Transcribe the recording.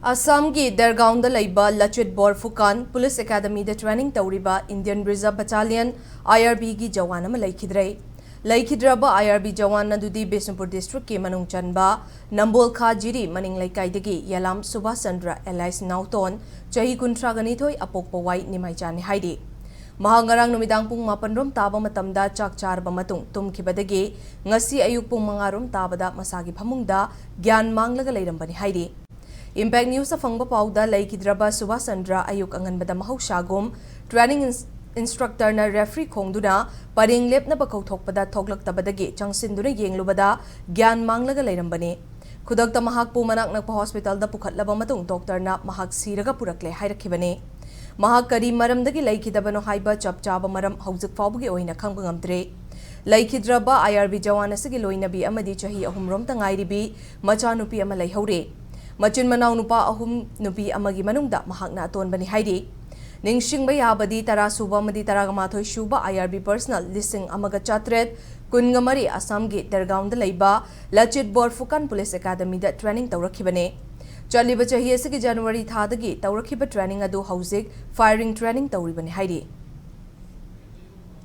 Assam ki Dergaon da laiba Lachit Bor Fukan Police Academy da training tauriba Indian Reserve Battalion IRB gi jawan ama laikhidrei. Laikhidraba IRB jawan nadudi Bisnupur district ki manung chanba Nambol Kha Jiri maning laikai Yalam Subhas Chandra Elias Nauton chahi kuntra ganithoi apokpa wai nimai chani haidi. Mahangarang numidang pung mapanrom taba matamda chak charba matung tumkhibadagi ngasi ayuk pung mangarom tabada masagi phamungda gyan manglaga leirambani haidi. Impact News afangba pauda laikidraba Subhas Chandra ayuk anganbada mahausagum training instructor na referee khongduna paring lepna bakauthokpada thoglaktabadagi changsinduna yenglubada gyan manglaga leirambani. Khudakta mahak pu manak nakpa hospital da pukhatlaba matung doctor na mahak siraga purakle hairakibane. Mahak kari maramdagi laikidabano haiba chap chaba maram haujik fawbugi oina khangba ngamdre. Laikidraba IRB jawan asigi loinabi amadi chahi ahumrom tangairibi machanupi ama laihore. Machin manaw nupa ahum nupi amagi manungda mahakna aton bani haidi. Ningsing bayabadi tara suba madi taragamathoi shuba IRB personal listing amaga chatret kungamari Assam gi Dergaon da laiba Lachit Bor Fukan Police Academy da training tawrakhibane. Chaliba chahi asigi January thadagi tawrakhiba training adu hauzik firing training tawribani haidi.